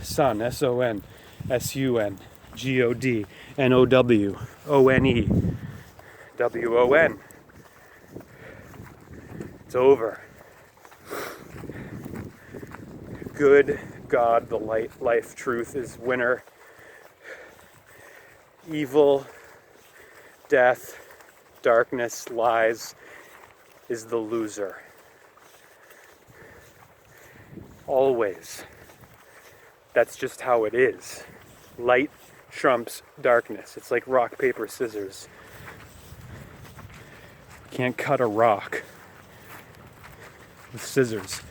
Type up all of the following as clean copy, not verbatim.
Sun, S-O-N, S-U-N, G-O-D, N-O-W, O-N-E, W-O-N. It's over. Good God, the light, life, truth is winner. Evil, death, darkness, lies is the loser. Always. That's just how it is. Light trumps darkness. It's like rock, paper, scissors. You can't cut a rock with scissors.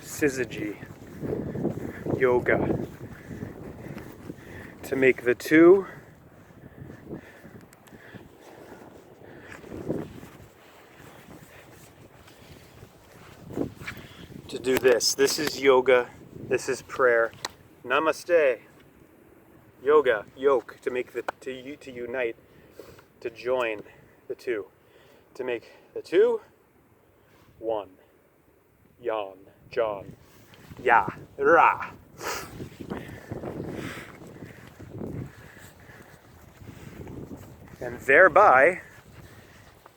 Syzygy, yoga, to make the two to do this. This is yoga, this is prayer. Namaste. Yoga, yoke, to make the to unite, to join the two, to make the two one. Yan, John, Ya, Ra. And thereby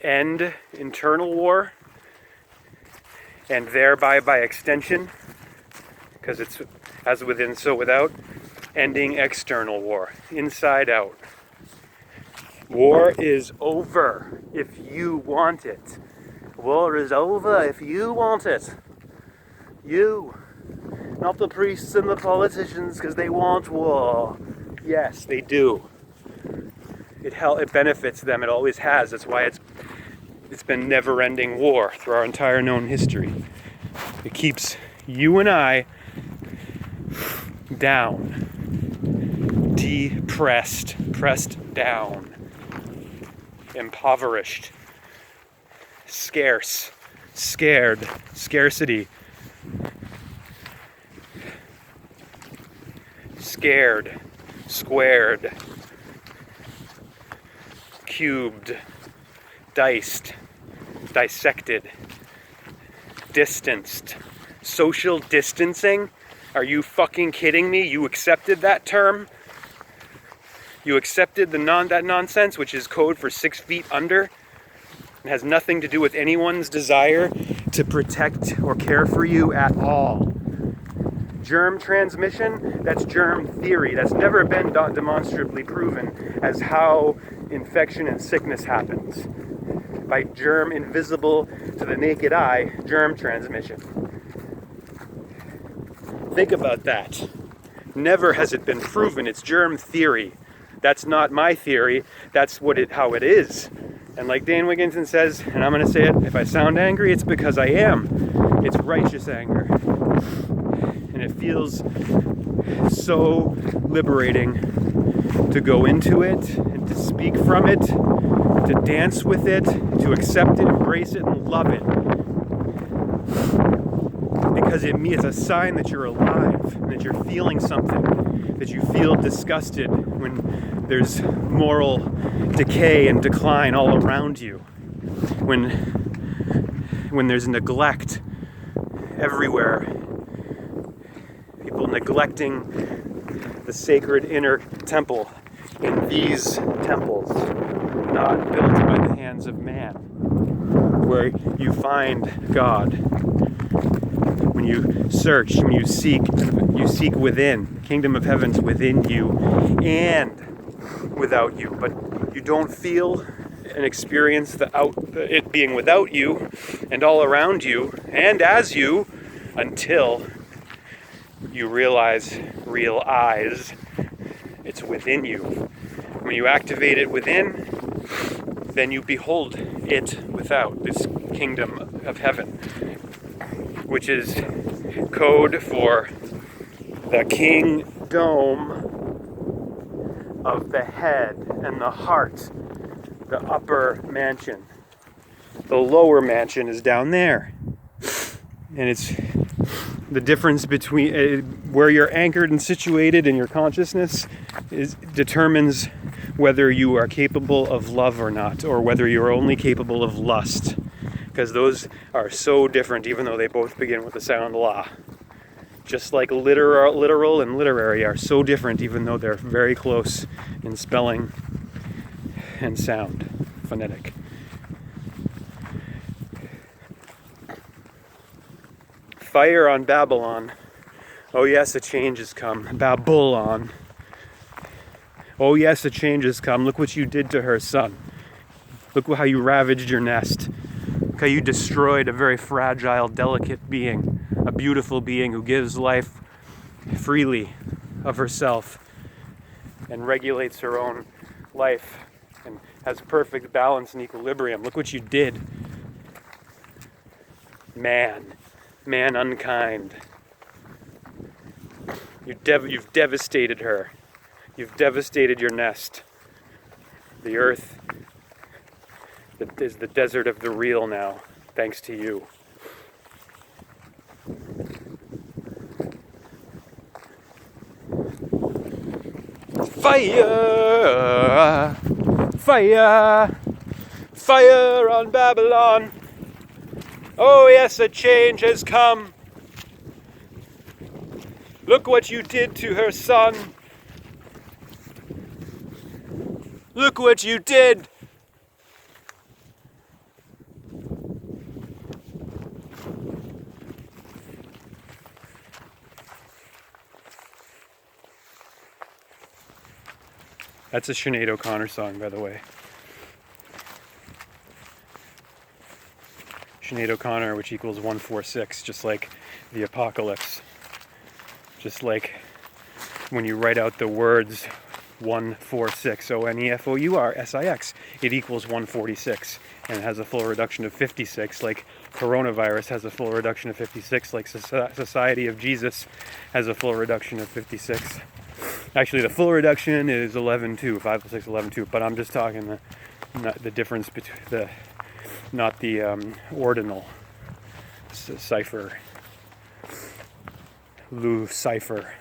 end internal war, and thereby by extension, because it's as within so without, ending external war, inside out. War is over if you want it. War is over if you want it. You, not the priests and the politicians, because they want war. Yes, they do. It benefits them. It always has. That's why it's been never-ending war through our entire known history. It keeps you and I down, depressed, pressed down, impoverished, scarce, scared, scarcity. Scared, squared, cubed, diced, dissected, distanced. Social distancing? Are you fucking kidding me? You accepted that term? You accepted that nonsense, which is code for 6 feet under? It has nothing to do with anyone's desire to protect or care for you at all. Germ transmission, that's germ theory. That's never been demonstrably proven as how infection and sickness happens. By germ, invisible to the naked eye, germ transmission. Think about that. Never has it been proven. It's germ theory. That's not my theory. That's how it is. And like Dan Wigginton says, and I'm going to say it, if I sound angry, it's because I am. It's righteous anger. And it feels so liberating to go into it and to speak from it, to dance with it, to accept it, embrace it, and love it. Because it's a sign that you're alive, and that you're feeling something, that you feel disgusted when there's moral decay and decline all around you, when there's neglect everywhere, people neglecting the sacred inner temple in these temples, not built by the hands of man, where you find God. When you search, when you seek within. The kingdom of heaven's within you and without you. But you don't feel and experience it being without you and all around you and as you until you realize it's within you. When you activate it within, then you behold it without, this kingdom of heaven, which is code for the kingdom of the head and the heart, the upper mansion. The lower mansion is down there. And it's The difference between where you're anchored and situated in your consciousness determines whether you are capable of love or not, or whether you're only capable of lust. Because those are so different, even though they both begin with the sound la. Just like literal and literary are so different, even though they're very close in spelling and sound, phonetic. Fire on Babylon. Oh yes, a change has come. Babylon. Oh yes, a change has come. Look what you did to her, son. Look how you ravaged your nest. Look how you destroyed a very fragile, delicate being. A beautiful being who gives life freely of herself and regulates her own life and has perfect balance and equilibrium. Look what you did. Man unkind. You've devastated her. You've devastated your nest. The earth is the desert of the real now, thanks to you. Fire! Fire! Fire on Babylon! Oh yes, a change has come. Look what you did to her, son. Look what you did. That's a Sinead O'Connor song, by the way. Sinead O'Connor, which equals 146, just like the apocalypse. Just like when you write out the words 146, ONEFOURSIX, it equals 146, and it has a full reduction of 56, like coronavirus has a full reduction of 56, like Society of Jesus has a full reduction of 56. Actually, the full reduction is 11.2, 5 6, 11.2, but I'm just talking the difference between not the ordinal cipher. Lucifer.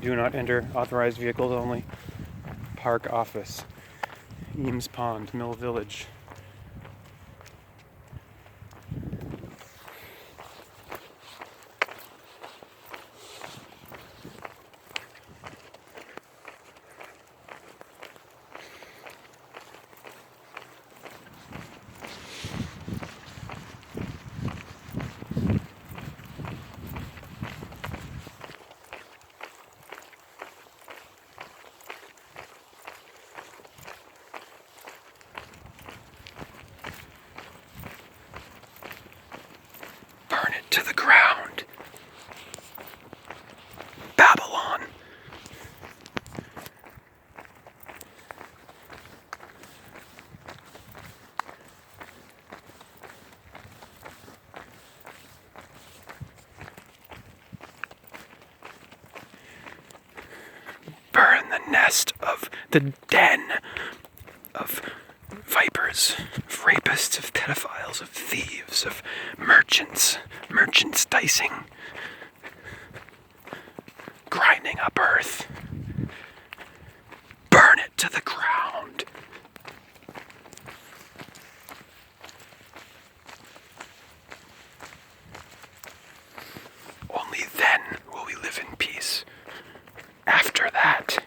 Do not enter. Authorized vehicles only. Park office. Eames Pond, Mill Village. To the ground. Babylon. Burn the nest of the den of vipers, of rapists, of pedophiles, of thieves, of merchants dicing, grinding up earth. Burn it to the ground. Only then will we live in peace. After that,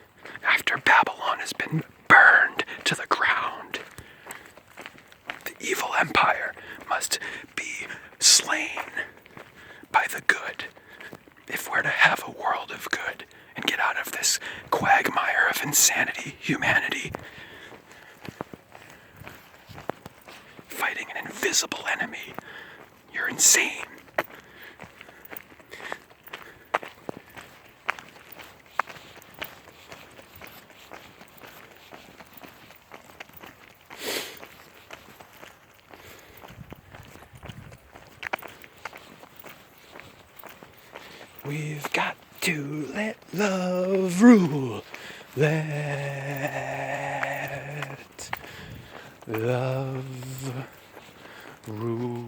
after Babylon has been burned to the ground, the evil empire must be slain by the good, if we're to have a world of good and get out of this quagmire of insanity, humanity. Fighting an invisible enemy. You're insane. We've got to let love rule. Let love Rule.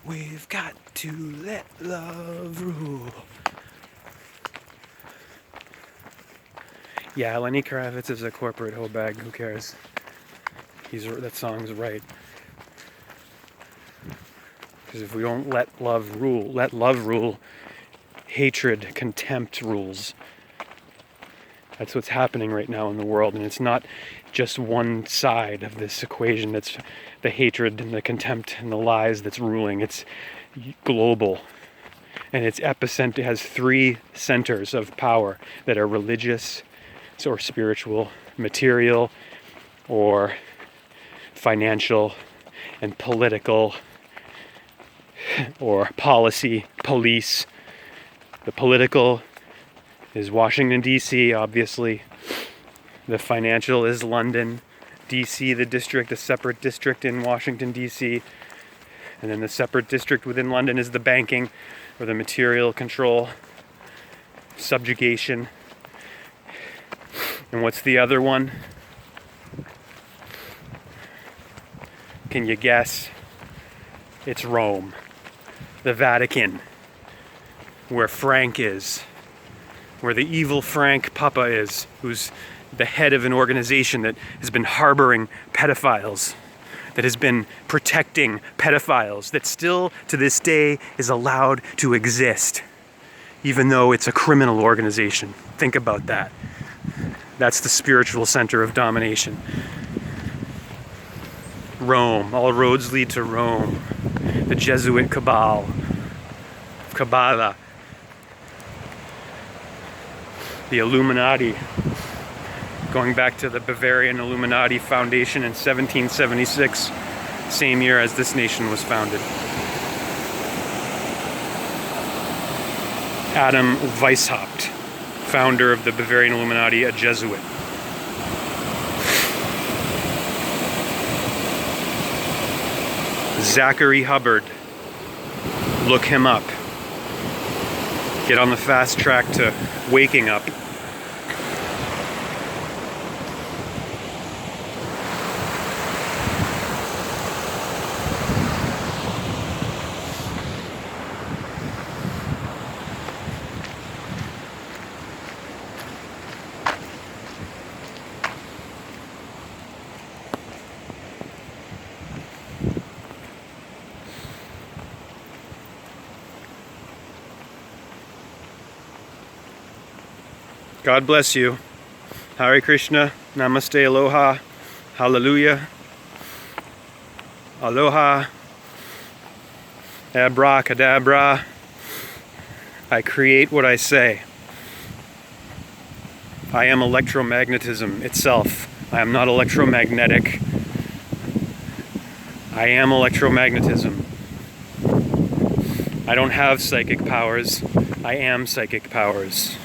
We've got to let love rule. Yeah, Lenny Kravitz is a corporate hoe bag. Who cares? That song's right. Because if we don't let love rule, hatred, contempt rules. That's what's happening right now in the world, and it's not just one side of this equation that's the hatred and the contempt and the lies that's ruling. It's global, and its epicenter has 3 centers of power that are religious or spiritual, material or financial, and political or policy, police. The political is Washington, D.C., obviously. The financial is London, D.C., the district, a separate district in Washington, D.C. And then the separate district within London is the banking, or the material control, subjugation. And what's the other one? Can you guess? It's Rome, the Vatican, where Frank is, where the evil Frank Papa is, who's the head of an organization that has been harboring pedophiles, that has been protecting pedophiles, that still to this day is allowed to exist, even though it's a criminal organization. Think about that. That's the spiritual center of domination. Rome. All roads lead to Rome. The Jesuit Kabbalah. The Illuminati. Going back to the Bavarian Illuminati Foundation in 1776, same year as this nation was founded. Adam Weishaupt, founder of the Bavarian Illuminati, a Jesuit. Zachary Hubbard. Look him up. Get on the fast track to waking up. God bless you. Hare Krishna. Namaste. Aloha. Hallelujah. Aloha. Abracadabra. I create what I say. I am electromagnetism itself. I am not electromagnetic. I am electromagnetism. I don't have psychic powers. I am psychic powers.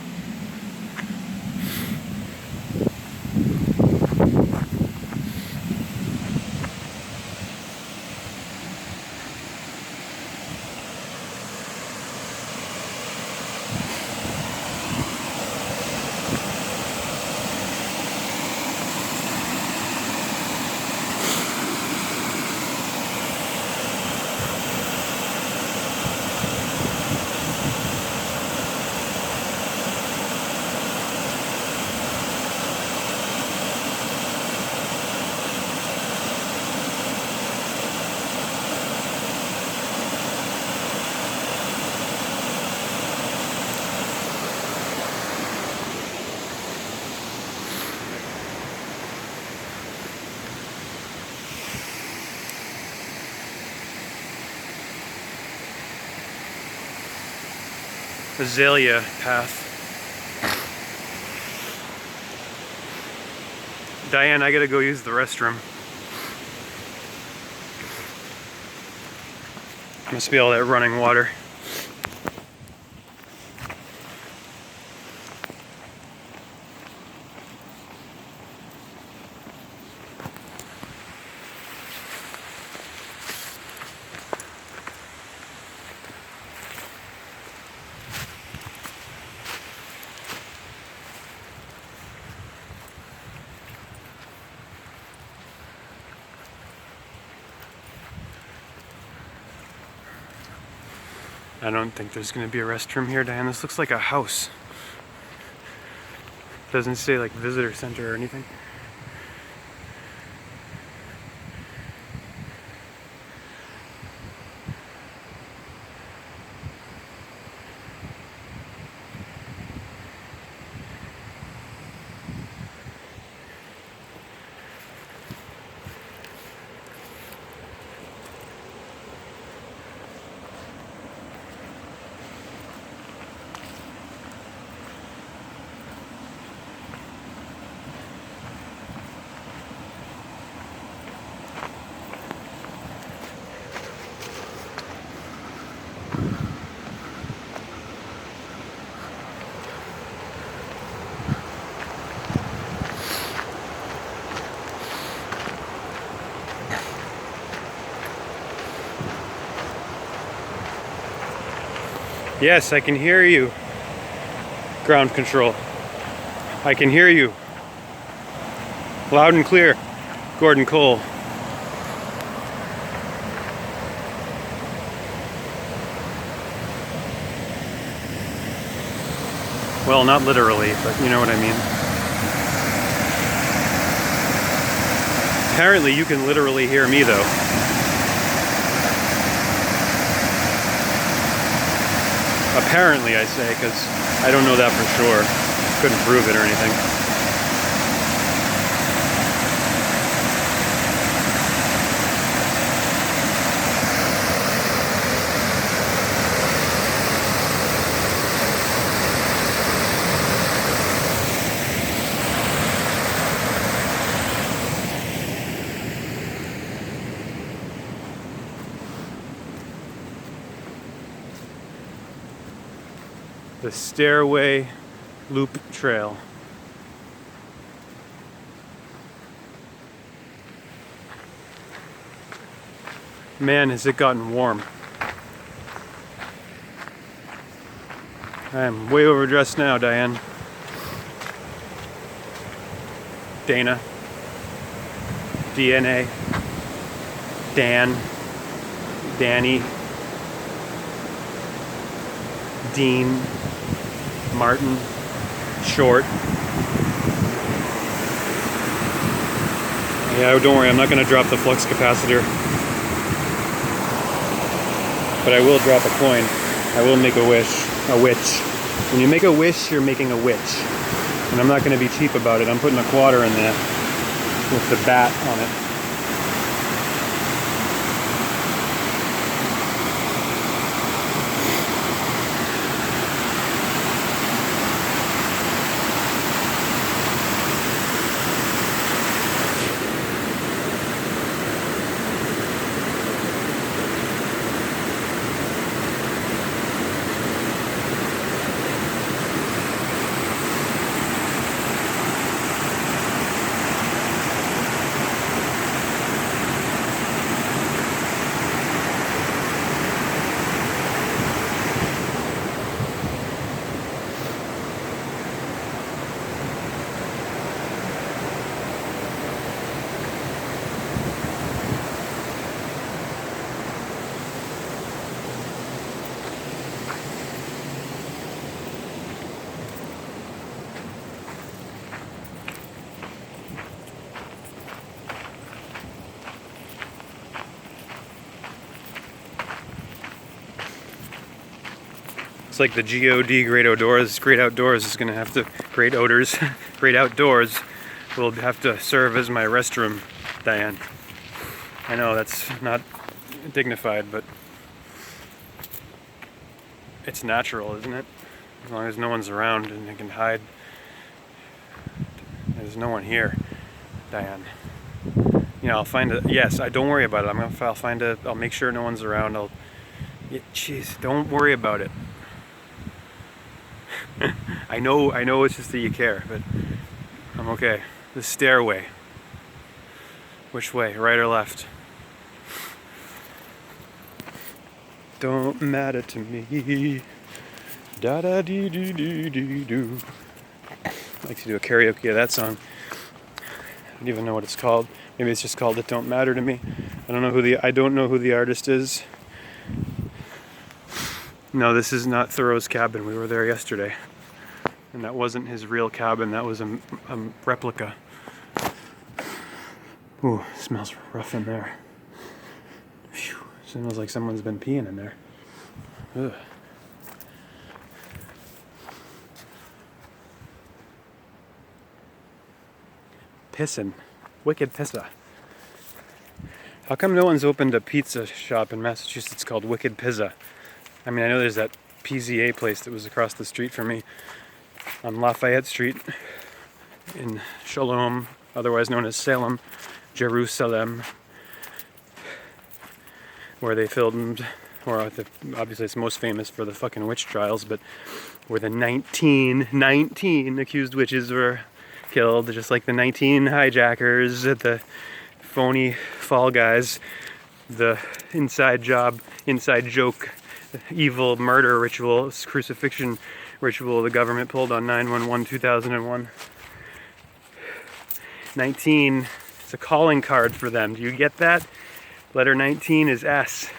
Azalea path. Diane, I gotta go use the restroom. Must be all that running water. I don't think there's gonna be a restroom here, Diane. This looks like a house. Doesn't say like visitor center or anything. Yes, I can hear you. Ground control. I can hear you. Loud and clear. Gordon Cole. Well, not literally, but you know what I mean. Apparently you can literally hear me though. Apparently, I say, because I don't know that for sure. Couldn't prove it or anything. The Stairway Loop Trail. Man, has it gotten warm. I am way overdressed now, Diane. Dana. DNA. Dan. Danny. Dean. Martin. Short. Yeah, don't worry, I'm not going to drop the flux capacitor. But I will drop a coin. I will make a wish. A witch. When you make a wish, you're making a witch. And I'm not going to be cheap about it. I'm putting a quarter in there with the bat on it. It's like the G-O-D, Great Outdoors. Great Outdoors is going to have to, Great Odors, Great Outdoors will have to serve as my restroom, Diane. I know that's not dignified, but it's natural, isn't it? As long as no one's around and I can hide. There's no one here, Diane. You know, I'll find a, yes, don't worry about it. I'll find a, I'll make sure no one's around. Jeez, don't worry about it. I know it's just that you care, but I'm okay. The stairway. Which way, right or left? Don't matter to me. Da da dee dee dee dee doo. I like to do a karaoke of that song. I don't even know what it's called. Maybe it's just called "It Don't Matter to Me." I don't know who the artist is. No, this is not Thoreau's cabin. We were there yesterday. And that wasn't his real cabin, that was a replica. Ooh, smells rough in there. Phew, smells like someone's been peeing in there. Ugh. Pissin'. Wicked pizza. How come no one's opened a pizza shop in Massachusetts called Wicked Pizza? I mean, I know there's that PZA place that was across the street from me on Lafayette Street in Shalom, otherwise known as Salem, Jerusalem, where they filmed, or obviously it's most famous for the fucking witch trials, but where the 19 accused witches were killed, just like the 19 hijackers at the phony Fall Guys, the inside joke, evil murder ritual, crucifixion ritual the government pulled on 9/11 2001. 19, it's a calling card for them. Do you get that? Letter 19 is S,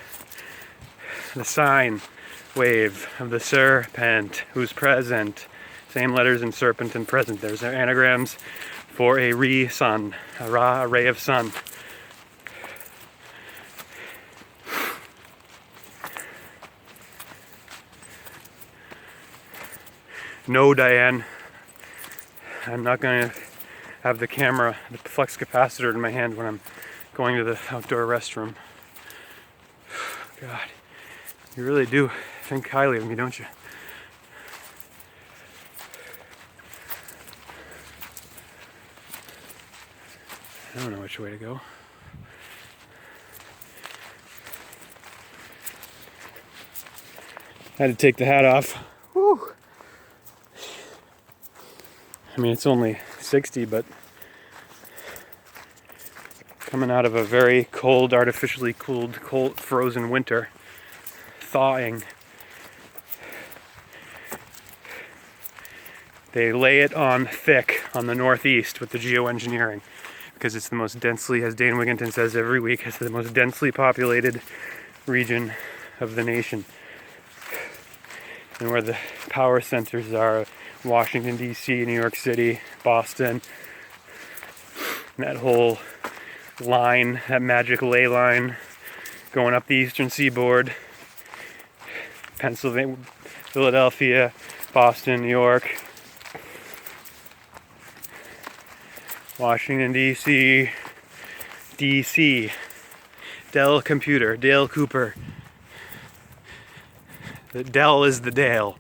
the sine wave of the serpent who's present. Same letters in serpent and present. There's anagrams for a sun, a ray of sun. No, Diane, I'm not going to have the camera, the flux capacitor in my hand when I'm going to the outdoor restroom. God, you really do think highly of me, don't you? I don't know which way to go. I had to take the hat off. Whew. I mean, it's only 60, but coming out of a very cold, artificially cooled, frozen winter, thawing. They lay it on thick on the northeast with the geoengineering because it's the most densely, as Dane Wigginton says every week, it's the most densely populated region of the nation. And where the power centers are, Washington, D.C., New York City, Boston, that whole line, that magic ley line going up the eastern seaboard, Pennsylvania, Philadelphia, Boston, New York, Washington, D.C., Dell Cooper. The Dell is the Dale.